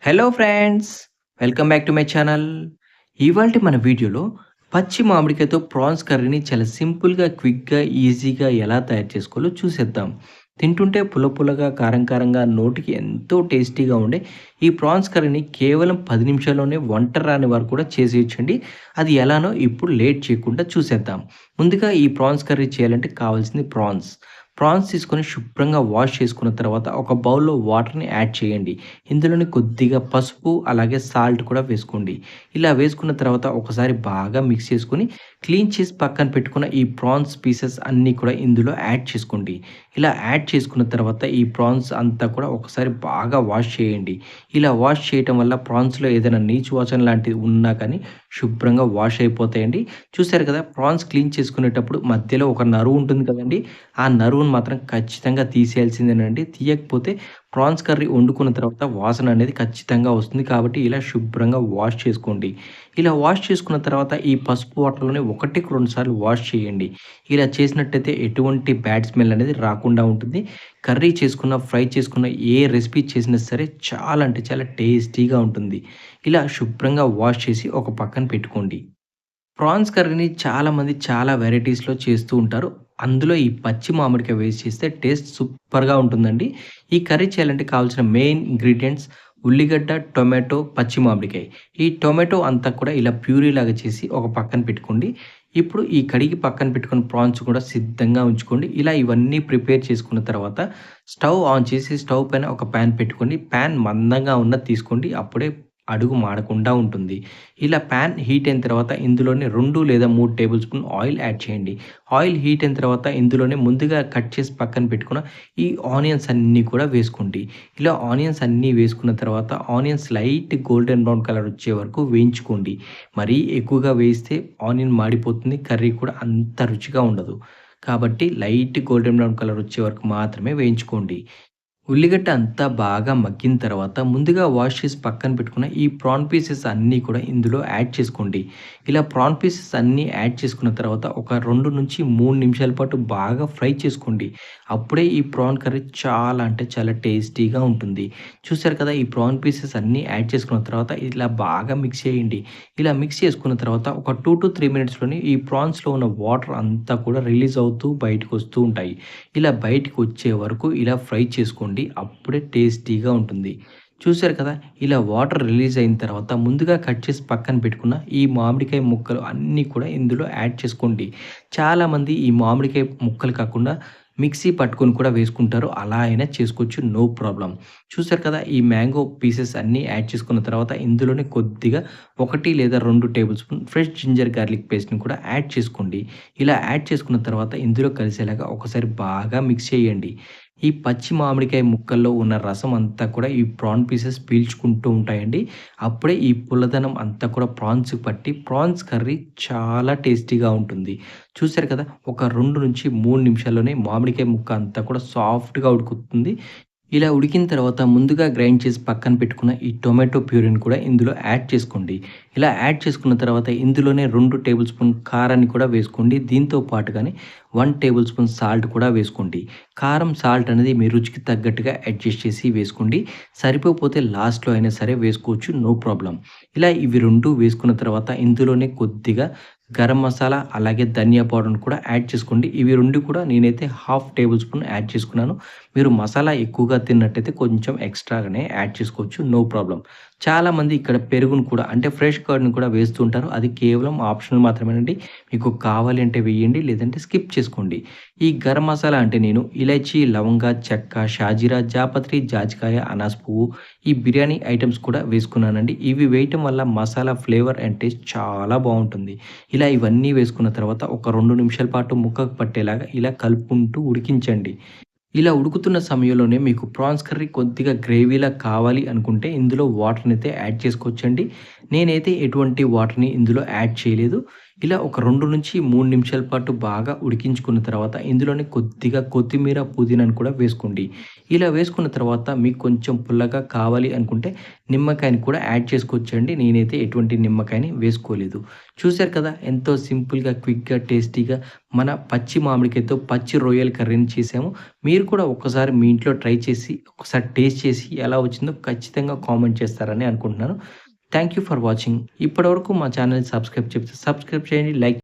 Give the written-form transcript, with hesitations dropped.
Hello friends! Welcome back to my channel. ఇవాల్టి మన వీడియోలో పచ్చి మామిడికాయతో ప్రాన్స్ కర్రీని చాలా సింపుల్‌గా, క్విక్‌గా, ఈజీగా ఎలా తయారు చేసుకోవాలో చూసేద్దాం. తింటుంటే పుల్ల పుల్లగా, కారం కారంగా, నోటికి ఎంతో టేస్టీగా ఉండే ఈ ప్రాన్స్ కర్రీని కేవలం 10 నిమిషాల్లోనే వంట రాని వారు కూడా చేసేయొచ్చండి. అది ఎలానో ఇప్పుడు లేట్ చేయకుండా చూసేద్దాం. ముందుగా ఈ ప్రాన్స్ కర్రీ చేయాలంటే కావాల్సింది ప్రాన్స్. ప్రాన్స్ తీసుకొని శుభ్రంగా వాష్ చేసుకున్న తర్వాత ఒక బౌల్‌లో వాటర్‌ని యాడ్ చేయండి. ఇందులోని కొద్దిగా పసుపు, అలాగే సాల్ట్ కూడా వేసుకోండి. ఇలా వేసుకున్న తర్వాత ఒకసారి బాగా మిక్స్ చేసుకొని, క్లీన్ చేసి పక్కన పెట్టుకున్న ఈ ప్రాన్స్ పీసెస్ అన్నీ కూడా ఇందులో యాడ్ చేసుకోండి. ఇలా యాడ్ చేసుకున్న తర్వాత ఈ ప్రాన్స్ అంతా కూడా ఒకసారి బాగా వాష్ చేయండి. ఇలా వాష్ చేయటం వల్ల ప్రాన్స్‌లో ఏదైనా నీచు వాసన లాంటిది ఉన్నా కానీ శుభ్రంగా వాష్ అయిపోతాయండి. చూసారు కదా! ప్రాన్స్ క్లీన్ చేసుకునేటప్పుడు మధ్యలో ఒక నరువు ఉంటుంది కదండీ! ఆ నరువును మాత్రం ఖచ్చితంగా తీసేయాల్సిందేనండి. తీయకపోతే ప్రాన్స్ కర్రీ వండుకున్న తర్వాత వాసన అనేది ఖచ్చితంగా వస్తుంది. కాబట్టి ఇలా శుభ్రంగా వాష్ చేసుకోండి. ఇలా వాష్ చేసుకున్న తర్వాత ఈ పసుపు వాటర్‌లోనే ఒకటికి 2 సార్లు వాష్ చేయండి. ఇలా చేసినట్టయితే ఎటువంటి బ్యాడ్ స్మెల్ అనేది రాకుండా ఉంటుంది. కర్రీ చేసుకున్న, ఫ్రై చేసుకున్న, ఏ రెసిపీ చేసినా సరే చాలా అంటే చాలా టేస్టీగా ఉంటుంది. ఇలా శుభ్రంగా వాష్ చేసి ఒక పక్కన పెట్టుకోండి. ప్రాన్స్ కర్రీని చాలామంది చాలా వెరైటీస్‌లో చేస్తూ ఉంటారు. అందులో ఈ పచ్చి మామిడికాయ వేసి చేస్తే టేస్ట్ సూపర్‌గా ఉంటుందండి. ఈ కర్రీ చేయాలంటే కావాల్సిన మెయిన్ ఇంగ్రీడియెంట్స్ ఉల్లిగడ్డ, టొమాటో, పచ్చి మామిడికాయ. ఈ టొమాటో అంతా కూడా ఇలా ప్యూరీలాగా చేసి ఒక పక్కన పెట్టుకోండి. ఇప్పుడు ఈ కడిగి పక్కన పెట్టుకున్న ప్రాన్స్ కూడా సిద్ధంగా ఉంచుకోండి. ఇలా ఇవన్నీ ప్రిపేర్ చేసుకున్న తర్వాత స్టవ్ ఆన్ చేసి స్టవ్ పైన ఒక పాన్ పెట్టుకోండి. పాన్ మందంగా ఉన్నది తీసుకోండి. అప్పుడే అడుగు మాడకుండా ఉంటుంది. ఇలా పాన్ హీట్ అయిన తర్వాత ఇందులోనే 2 లేదా 3 టేబుల్ స్పూన్ ఆయిల్ యాడ్ చేయండి. ఆయిల్ హీట్ అయిన తర్వాత ఇందులోనే ముందుగా కట్ చేసి పక్కన పెట్టుకున్న ఈ ఆనియన్స్ అన్నీ కూడా వేసుకోండి. ఇలా ఆనియన్స్ అన్నీ వేసుకున్న తర్వాత onions light golden brown colour వచ్చే వరకు వేయించుకోండి. మరీ ఎక్కువగా వేయిస్తే ఆనియన్ మాడిపోతుంది. కర్రీ కూడా అంత రుచిగా ఉండదు. కాబట్టి లైట్ గోల్డెన్ బ్రౌన్ కలర్ వచ్చే వరకు మాత్రమే వేయించుకోండి. ఉల్లిగడ్డ అంతా బాగా మగ్గిన తర్వాత ముందుగా వాష్ చేసి పక్కన పెట్టుకున్న ఈ ప్రాన్ పీసెస్ అన్నీ కూడా ఇందులో యాడ్ చేసుకోండి. ఇలా ప్రాన్ పీసెస్ అన్నీ యాడ్ చేసుకున్న తర్వాత ఒక 2-3 నిమిషాల పాటు బాగా ఫ్రై చేసుకోండి. అప్పుడే ఈ ప్రాన్ కర్రీ చాలా అంటే చాలా టేస్టీగా ఉంటుంది. చూసారు కదా! ఈ ప్రాన్ పీసెస్ అన్నీ యాడ్ చేసుకున్న తర్వాత ఇలా బాగా మిక్స్ చేయండి. ఇలా మిక్స్ చేసుకున్న తర్వాత ఒక 2-3 మినిట్స్‌లోనే ఈ ప్రాన్స్‌లో ఉన్న వాటర్ అంతా కూడా రిలీజ్ అవుతూ బయటకొస్తూ ఉంటాయి. ఇలా బయటికి వచ్చే వరకు ఇలా ఫ్రై చేసుకోండి. అప్పుడే టేస్టీగా ఉంటుంది. చూసారు కదా! ఇలా వాటర్ రిలీజ్ అయిన తర్వాత ముందుగా కట్ చేసి పక్కన పెట్టుకున్న ఈ మామిడికాయ ముక్కలు అన్నీ కూడా ఇందులో యాడ్ చేసుకోండి. చాలామంది ఈ మామిడికాయ ముక్కలు కాకుండా మిక్సీ పట్టుకొని కూడా వేసుకుంటారు. అలా అయినా చేసుకోవచ్చు. No problem. చూసారు కదా! ఈ మ్యాంగో పీసెస్ అన్నీ యాడ్ చేసుకున్న తర్వాత ఇందులోనే కొద్దిగా 1 లేదా 2 table spoon fresh ginger garlic పేస్ట్‌ని కూడా యాడ్ చేసుకోండి. ఇలా యాడ్ చేసుకున్న తర్వాత ఇందులో కలిసేలాగా ఒకసారి బాగా మిక్స్ చేయండి. ఈ పచ్చి మామిడికాయ ముక్కల్లో ఉన్న రసం అంతా కూడా ఈ ప్రాన్ పీసెస్ పీల్చుకుంటూ ఉంటాయండి. అప్పుడే ఈ పుల్లదనం అంతా కూడా ప్రాన్స్‌కి పట్టి ప్రాన్స్ కర్రీ చాలా టేస్టీగా ఉంటుంది. చూసారు కదా! ఒక 2-3 నిమిషాల్లోనే మామిడికాయ ముక్క అంతా కూడా సాఫ్ట్‌గా ఉడుకుతుంది. ఇలా ఉడికిన తర్వాత ముందుగా గ్రైండ్ చేసి పక్కన పెట్టుకున్న ఈ టొమాటో ప్యూరీని కూడా ఇందులో యాడ్ చేసుకోండి. ఇలా యాడ్ చేసుకున్న తర్వాత ఇందులోనే 2 టేబుల్ స్పూన్ కారాన్ని కూడా వేసుకోండి. దీంతో పాటుగానే 1 టేబుల్ స్పూన్ సాల్ట్ కూడా వేసుకోండి. కారం, సాల్ట్ అనేది మీ రుచికి తగ్గట్టుగా అడ్జస్ట్ చేసి వేసుకోండి. సరిపోకపోతే లాస్ట్‌లో అయినా సరే వేసుకోవచ్చు. No problem. ఇలా ఇవి 2 వేసుకున్న తర్వాత ఇందులోనే కొద్దిగా గరం మసాలా, అలాగే ధనియా పౌడర్‌ని కూడా యాడ్ చేసుకోండి. ఇవి 2 కూడా నేనైతే హాఫ్ టేబుల్ స్పూన్ యాడ్ చేసుకున్నాను. మీరు మసాలా ఎక్కువగా తిన్నట్టయితే కొంచెం ఎక్స్‌ట్రాగానే యాడ్ చేసుకోవచ్చు. No problem. చాలామంది ఇక్కడ పెరుగును కూడా అంటే ఫ్రెష్ కర్డ్‌ని కూడా వేస్తూ ఉంటారు. అది కేవలం ఆప్షనల్ మాత్రమేనండి. మీకు కావాలి అంటే వేయండి. లేదంటే స్కిప్ చేసుకోండి. ఈ గరం మసాలా అంటే నేను ఇలైచి, లవంగ, చెక్క, షాజీరా, జాపత్రి, జాజికాయ, అనాస్ పువ్వు, ఈ బిర్యానీ ఐటెమ్స్ కూడా వేసుకున్నానండి. ఇవి వేయటం వల్ల మసాలా ఫ్లేవర్ అండ్ టేస్ట్ చాలా బావుంటుంది. ఇలా ఇవన్నీ వేసుకున్న తర్వాత ఒక 2 నిమిషాల పాటు ముక్కకు పట్టేలాగా ఇలా కలుపుకుంటూ ఉడికించండి. ఇలా ఉడుకుతున్న సమయంలోనే మీకు ప్రాన్స్ కర్రీ కొద్దిగా గ్రేవీలా కావాలి అనుకుంటే ఇందులో వాటర్‌నైతే యాడ్ చేసుకోవచ్చండి. నేనైతే ఎటువంటి వాటర్‌ని ఇందులో యాడ్ చేయలేదు. ఇలా ఒక 2-3 నిమిషాల పాటు బాగా ఉడికించుకున్న తర్వాత ఇందులోనే కొద్దిగా కొత్తిమీర, పుదీనాను కూడా వేసుకోండి. ఇలా వేసుకున్న తర్వాత మీకు కొంచెం పుల్లగా కావాలి అనుకుంటే నిమ్మకాయని కూడా యాడ్ చేసుకోవచ్చండి. నేనైతే ఎటువంటి నిమ్మకాయని వేసుకోలేదు. చూసారు కదా! ఎంతో సింపుల్‌గా, క్విక్‌గా, టేస్టీగా మన పచ్చి మామిడికాయతో పచ్చి రొయ్యల కర్రీని చేసాము. మీరు కూడా ఒక్కసారి మీ ఇంట్లో ట్రై చేసి, ఒకసారి టేస్ట్ చేసి ఎలా వచ్చిందో ఖచ్చితంగా కామెంట్ చేస్తారని అనుకుంటున్నాను. Thank you for watching. ఇప్పటివరకు మా ఛానెల్‌ని సబ్స్క్రైబ్ చేయండి. లైక్